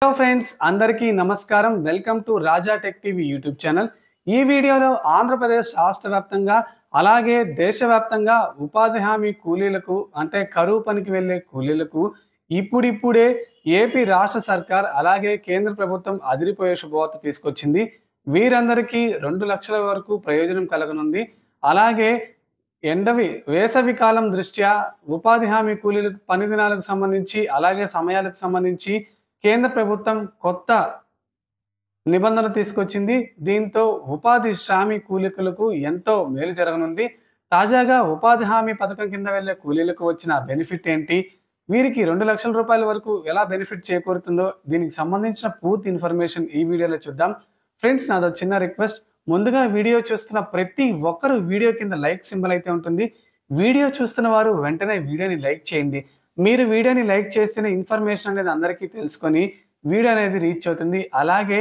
Hello friends, అందరికీ నమస్కారం. Welcome to Raja tech TV YouTube channel. ఈ వీడియోలో ఆంధ్రప్రదేశ్ రాష్ట్ర వ్యాప్తంగా అలాగే దేశవ్యాప్తంగా ఉపాధి హామీ కూలీలకు అంటే కరువు పనికి వెళ్ళే కూలీలకు ఇప్పుడిప్పుడే ఏపీ రాష్ట్ర సర్కార్ అలాగే కేంద్ర ప్రభుత్వం అదిరిపోయే శుభవార్త తీసుకొచ్చింది. వీరందరికీ 2 లక్షల వరకు ప్రయోజనం కలగనుంది. అలాగే వేసవి కాలం దృష్ట్యా ఉపాధి హామీ కూలీలకు పని దినాలకు సంబంధించి అలాగే సమయాలకు సంబంధించి కేంద్ర ప్రభుత్వం కొత్త నిబంధన తీసుకొచ్చింది. దీంతో ఉపాధి హామీ కూలీలకు ఎంతో మేలు జరగనుంది. తాజాగా ఉపాధి హామీ పథకం కింద వెళ్లే కూలీలకు వచ్చిన బెనిఫిట్ ఏంటి, వీరికి 2 లక్షల రూపాయల వరకు ఎలా బెనిఫిట్ చేకూరుతుందో దీనికి సంబంధించిన పూర్తి ఇన్ఫర్మేషన్ ఈ వీడియోలో చూద్దాం. ఫ్రెండ్స్, నాదో చిన్న రిక్వెస్ట్. ముందుగా వీడియో చూస్తున్న ప్రతి ఒక్కరు వీడియో కింద లైక్ సింబల్ అయితే ఉంటుంది. వీడియో చూస్తున్న వారు వెంటనే వీడియోని లైక్ చేయండి. మీరు వీడియోని లైక్ చేస్తేనే ఇన్ఫర్మేషన్ అనేది అందరికీ తెలుసుకొని వీడియో అనేది రీచ్ అవుతుంది. అలాగే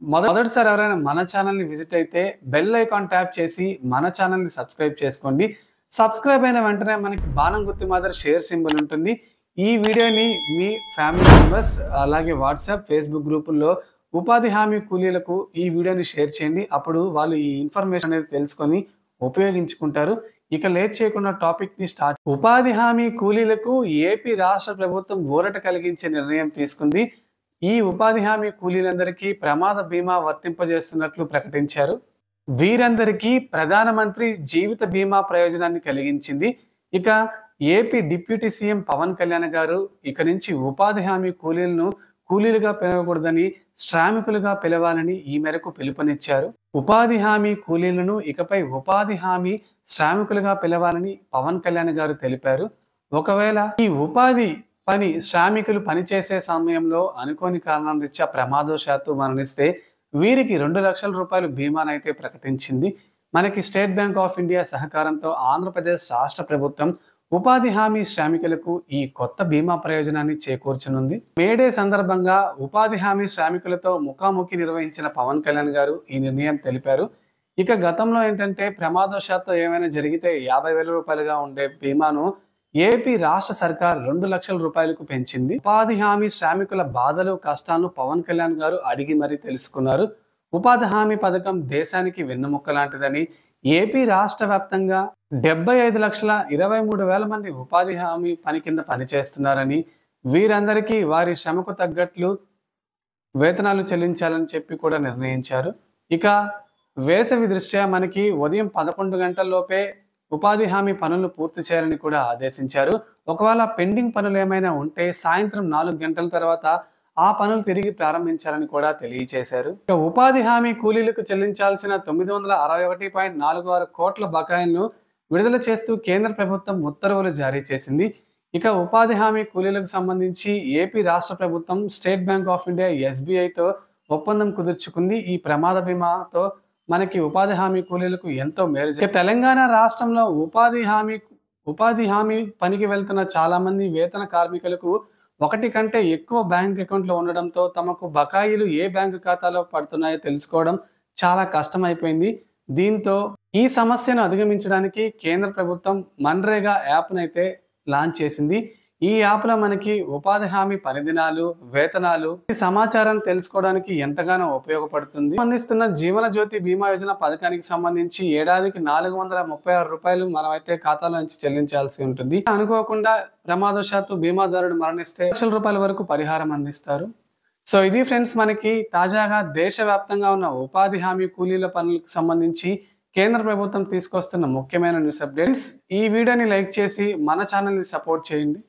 మొదటిసారి ఎవరైనా మన ఛానల్ని విజిట్ అయితే బెల్ ఐకాన్ ట్యాప్ చేసి మన ఛానల్ని సబ్స్క్రైబ్ చేసుకోండి. సబ్స్క్రైబ్ అయిన వెంటనే మనకి బాణం గుర్తు మాదిరి షేర్ సింబల్ ఉంటుంది. ఈ వీడియోని మీ ఫ్యామిలీ మెంబర్స్ అలాగే వాట్సాప్, ఫేస్బుక్ గ్రూపుల్లో ఉపాధి హామీ కూలీలకు ఈ వీడియోని షేర్ చేయండి. అప్పుడు వాళ్ళు ఈ ఇన్ఫర్మేషన్ అనేది తెలుసుకొని ఉపయోగించుకుంటారు. ఇక లేట్ చేయకుండా టాపిక్ ని స్టార్ట్. ఉపాధి హామీ కూలీలకు ఏపీ రాష్ట్ర ప్రభుత్వం ఊరట కలిగించే నిర్ణయం తీసుకుంది. ఈ ఉపాధి హామీ కూలీలందరికీ ప్రమాద బీమా వర్తింపజేస్తున్నట్లు ప్రకటించారు. వీరందరికీ ప్రధానమంత్రి జీవిత బీమా ప్రయోజనాన్ని కలిగించింది. ఇక AP deputy CM Pavan Kalyan గారు ఇక నుంచి ఉపాధి హామీ కూలీలుగా పిలవకూడదని శ్రామికులుగా పిలవాలని ఈ మేరకు పిలుపునిచ్చారు. ఉపాధి హామీ కూలీలను ఇకపై ఉపాధి హామీ శ్రామికులుగా పిలవాలని పవన్ కళ్యాణ్ గారు తెలిపారు. ఒకవేళ ఈ ఉపాధి పని శ్రామికులు పనిచేసే సమయంలో అనుకోని కారణం రీత్యా ప్రమాదవశాత్తు మరణిస్తే వీరికి 2 లక్షల రూపాయలు బీమానైతే ప్రకటించింది. మనకి స్టేట్ బ్యాంక్ ఆఫ్ ఇండియా సహకారంతో ఆంధ్రప్రదేశ్ రాష్ట్ర ప్రభుత్వం ఉపాధి హామీ శ్రామికులకు ఈ కొత్త బీమా ప్రయోజనాన్ని చేకూర్చనుంది. మేడే సందర్భంగా ఉపాధి హామీ శ్రామికులతో ముఖాముఖి నిర్వహించిన పవన్ కళ్యాణ్ గారు ఈ నిర్ణయం తెలిపారు. ఇక గతంలో ఏంటంటే ప్రమాదవశాత్తు ఏమైనా జరిగితే 50,000 రూపాయలుగా ఉండే బీమాను ఏపీ రాష్ట్ర సర్కార్ 2 లక్షల రూపాయలకు పెంచింది. ఉపాధి హామీ శ్రామికుల బాధలు కష్టాలను పవన్ కళ్యాణ్ గారు అడిగి మరీ తెలుసుకున్నారు. ఉపాధి హామీ పథకం దేశానికి వెన్నుముక్క లాంటిదని, ఏపీ రాష్ట్ర వ్యాప్తంగా 75,23,000 మంది ఉపాధి హామీ పని కింద పనిచేస్తున్నారని, వీరందరికీ వారి శ్రమకు తగ్గట్లు వేతనాలు చెల్లించాలని చెప్పి కూడా నిర్ణయించారు. ఇక వేసవి దృష్ట్యా మనకి ఉదయం 11 గంటల్లోపే ఉపాధి హామీ పనులను పూర్తి చేయాలని కూడా ఆదేశించారు. ఒకవేళ పెండింగ్ పనులు ఏమైనా ఉంటే సాయంత్రం 4 గంటల తర్వాత ఆ పనులు తిరిగి ప్రారంభించాలని కూడా తెలియజేశారు. ఇక ఉపాధి హామీ కూలీలకు చెల్లించాల్సిన 961.46 కోట్ల బకాయిలను విడుదల చేస్తూ కేంద్ర ప్రభుత్వం ఉత్తర్వులు జారీ చేసింది. ఇక ఉపాధి హామీ కూలీలకు సంబంధించి ఏపీ రాష్ట్ర ప్రభుత్వం స్టేట్ బ్యాంక్ ఆఫ్ ఇండియా SBIతో ఒప్పందం కుదుర్చుకుంది. ఈ ప్రమాద బీమాతో మనకి ఉపాధి హామీ కూలీలకు ఎంతో మేలు. ఇక తెలంగాణ రాష్ట్రంలో ఉపాధి హామీ పనికి వెళ్తున్న చాలా మంది వేతన కార్మికులకు ఒకటి కంటే ఎక్కువ బ్యాంక్ అకౌంట్లో ఉండడంతో తమకు బకాయిలు ఏ బ్యాంకు ఖాతాలో పడుతున్నాయో తెలుసుకోవడం చాలా కష్టమైపోయింది. దీంతో ఈ సమస్యను అధిగమించడానికి కేంద్ర ప్రభుత్వం మన్రేగా యాప్నైతే లాంచ్ చేసింది. ఈ యాప్లో మనకి ఉపాధి హామీ పని దినాలు, వేతనాలు, ఈ సమాచారం తెలుసుకోవడానికి ఎంతగానో ఉపయోగపడుతుంది. అందిస్తున్న జీవన జ్యోతి బీమా యోజన పథకానికి సంబంధించి ఏడాదికి 436 రూపాయలు మనమైతే ఖాతాలో నుంచి చెల్లించాల్సి ఉంటుంది. అనుకోకుండా ప్రమాదవశాత్తు బీమాదారుడు మరణిస్తే 1 లక్షల రూపాయల వరకు పరిహారం అందిస్తారు. సో ఇది ఫ్రెండ్స్, మనకి తాజాగా దేశవ్యాప్తంగా ఉన్న ఉపాధి హామీ కూలీల పనులకు సంబంధించి కేంద్ర ప్రభుత్వం తీసుకొస్తున్న ముఖ్యమైన న్యూస్ అప్డేట్స్. ఈ వీడియోని లైక్ చేసి మన ఛానల్ని సపోర్ట్ చేయండి.